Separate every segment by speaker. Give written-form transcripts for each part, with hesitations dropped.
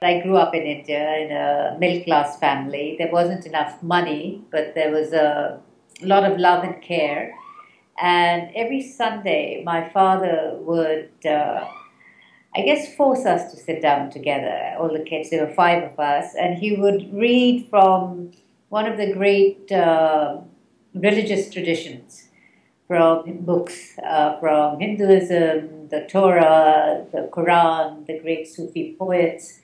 Speaker 1: I grew up in India in a middle-class family. There wasn't enough money, but there was a lot of love and care. And every Sunday, my father would, I guess, force us to sit down together, all the kids. There were five of us, and he would read from one of the great religious traditions, from books from Hinduism, the Torah, the Quran, the great Sufi poets.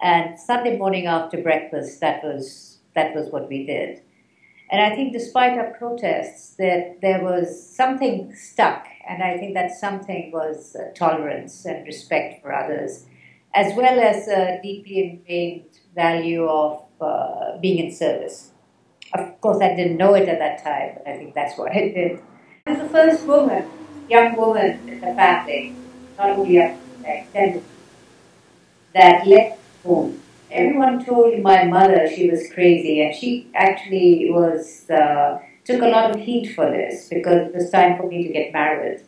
Speaker 1: And Sunday morning after breakfast, that was what we did. And I think despite our protests, that there was something stuck. And I think that something was tolerance and respect for others, as well as a deeply ingrained value of being in service. Of course, I didn't know it at that time, but I think that's what I did. I was the first woman, young woman in the family, not only extended, that left home. Everyone told my mother she was crazy, and she actually took a lot of heat for this, because it was time for me to get married,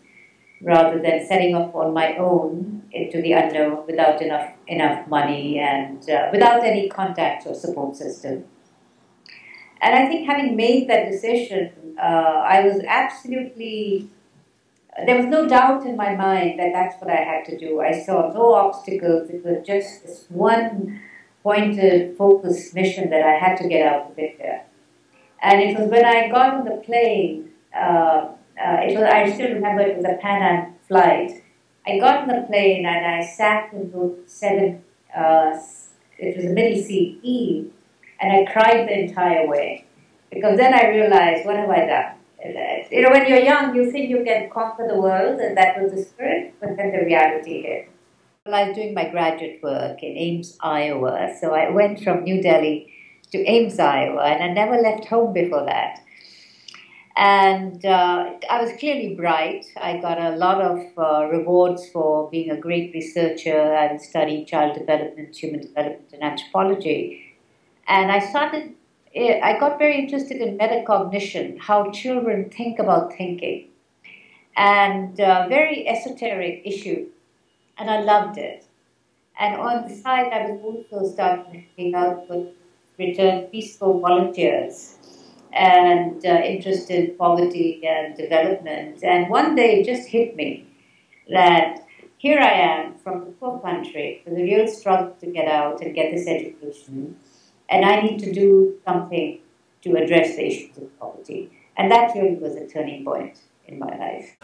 Speaker 1: rather than setting off on my own into the unknown without enough money and without any contacts or support system. And I think having made that decision, I was absolutely, there was no doubt in my mind that that's what I had to do. I saw no obstacles. It was just this one pointed, focused mission that I had to get out of India. And it was when I got on the plane, I still remember it was a Pan Am flight. I got on the plane and I sat in those it was a middle seat E, and I cried the entire way. Because then I realized, what have I done? You know, when you're young, you think you can conquer the world, and that was the spirit, but then the reality hit. Well, I was doing my graduate work in Ames, Iowa, so I went from New Delhi to Ames, Iowa, and I never left home before that. And I was clearly bright. I got a lot of rewards for being a great researcher. I was studying child development, human development, and anthropology. And I got very interested in metacognition, how children think about thinking, and a very esoteric issue, and I loved it. And on the side, I was also starting hanging out with returned Peace Corps volunteers and interested in poverty and development. And one day it just hit me that here I am from the poor country with a real struggle to get out and get this education, and I need to do something to address the issues of poverty. And that really was a turning point in my life.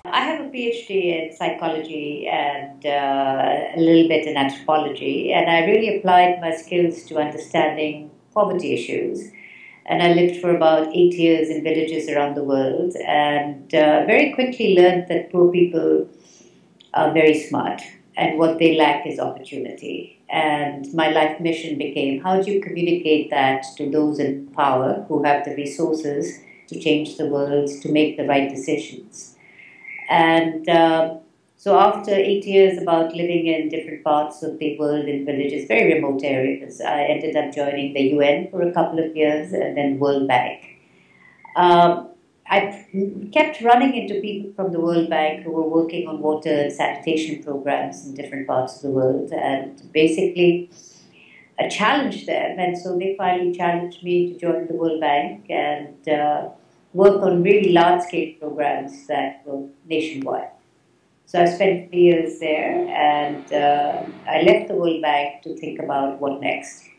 Speaker 1: I have a PhD in psychology and a little bit in anthropology, and I really applied my skills to understanding poverty issues. And I lived for about 8 years in villages around the world, and very quickly learned that poor people are very smart, and what they lack is opportunity. And my life mission became, how do you communicate that to those in power who have the resources to change the world, to make the right decisions? And so after 8 years about living in different parts of the world in villages, very remote areas, I ended up joining the UN for a couple of years and then World Bank. I kept running into people from the World Bank who were working on water and sanitation programs in different parts of the world, and basically I challenged them, and so they finally challenged me to join the World Bank and work on really large-scale programs that were nationwide. So I spent 3 years there, and I left the World Bank to think about what next.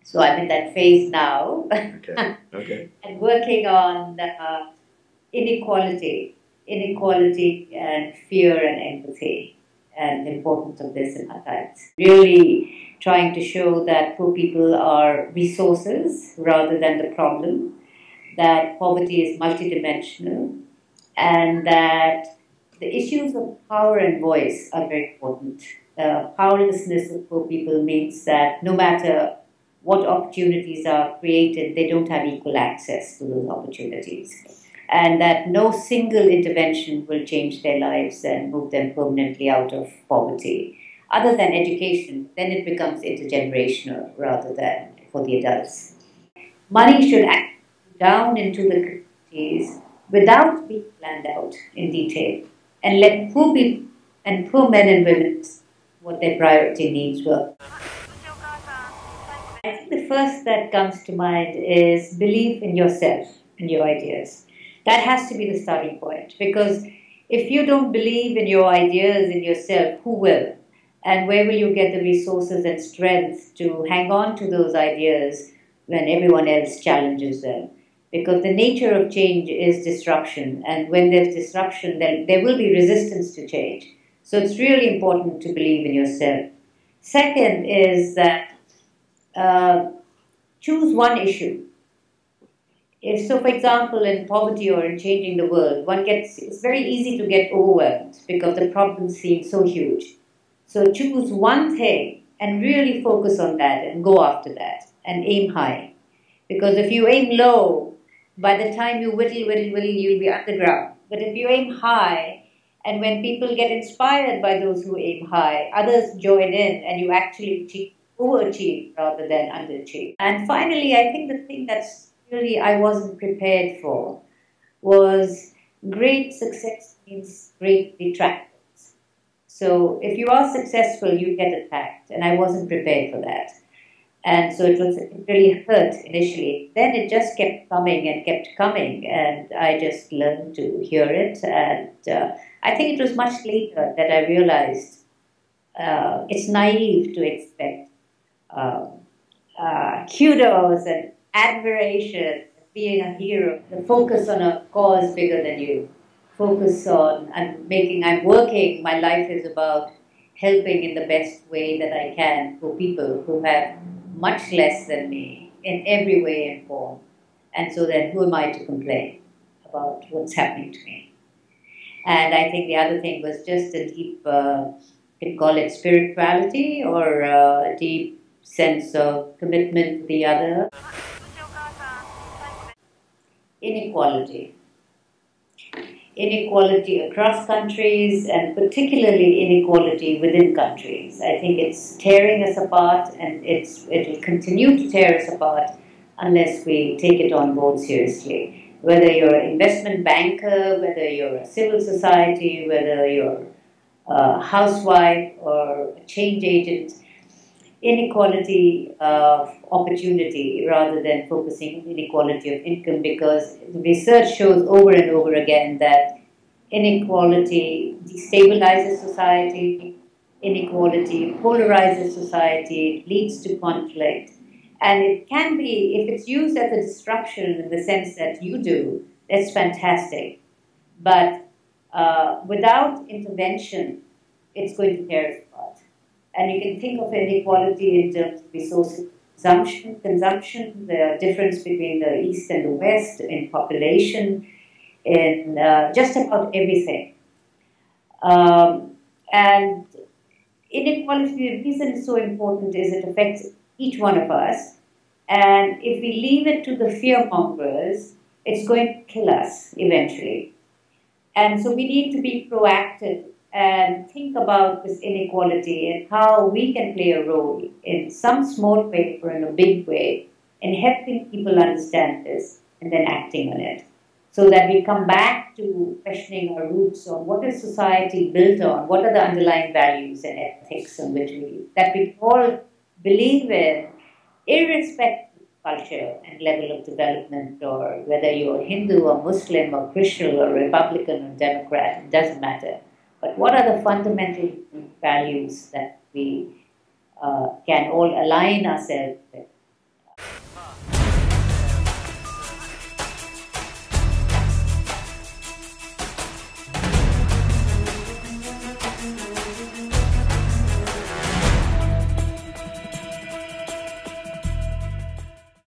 Speaker 1: So I'm in that phase now.
Speaker 2: Okay.
Speaker 1: And working on inequality and fear and empathy, and the importance of this in our times. Really trying to show that poor people are resources rather than the problem, that poverty is multidimensional, and that the issues of power and voice are very important. Powerlessness of poor people means that no matter what opportunities are created, they don't have equal access to those opportunities. And that no single intervention will change their lives and move them permanently out of poverty. Other than education, then it becomes intergenerational rather than for the adults. Money should act down into the communities without being planned out in detail, and let poor people and poor men and women what their priority needs were. I think the first that comes to mind is belief in yourself and your ideas. That has to be the starting point, because if you don't believe in your ideas in yourself, who will? And where will you get the resources and strength to hang on to those ideas when everyone else challenges them? Because the nature of change is disruption, and when there's disruption, then there will be resistance to change. So it's really important to believe in yourself. Second is that uh, choose one issue. If so, for example, in poverty or in changing the world, it's very easy to get overwhelmed because the problems seem so huge. So choose one thing and really focus on that and go after that and aim high. Because if you aim low, by the time you whittle, you'll be underground. But if you aim high, and when people get inspired by those who aim high, others join in and you actually overachieve rather than underachieve. And finally, I think the thing that's really I wasn't prepared for was great success means great detractors. So if you are successful, you get attacked, and I wasn't prepared for that. And so it really hurt initially. Then it just kept coming and kept coming, and I just learned to hear it. And I think it was much later that I realized it's naive to expect uh, kudos and admiration, being a hero, the focus on a cause bigger than you. Focus on I'm working, my life is about helping in the best way that I can for people who have much less than me in every way and form. And so then who am I to complain about what's happening to me? And I think the other thing was just a deep, you can call it spirituality or a deep sense of commitment to the other. Inequality. Inequality across countries and particularly inequality within countries. I think it's tearing us apart, and it will continue to tear us apart unless we take it on board seriously. Whether you're an investment banker, whether you're a civil society, whether you're a housewife or a change agent, inequality of opportunity rather than focusing on inequality of income, because research shows over and over again that inequality destabilizes society, inequality polarizes society, it leads to conflict. And it can be, if it's used as a disruption in the sense that you do, that's fantastic. But without intervention, it's going to tear us apart. And you can think of inequality in terms of resource consumption, the difference between the East and the West in population, in just about everything. And inequality, the reason it's so important is it affects each one of us. And if we leave it to the fear mongers, it's going to kill us eventually. And so we need to be proactive and think about this inequality and how we can play a role in some small way or in a big way in helping people understand this and then acting on it. So that we come back to questioning our roots on what is society built on, what are the underlying values and ethics on which we all believe in, irrespective of culture and level of development, or whether you're Hindu or Muslim or Christian or Republican or Democrat, it doesn't matter. But what are the fundamental values that we can all align ourselves with?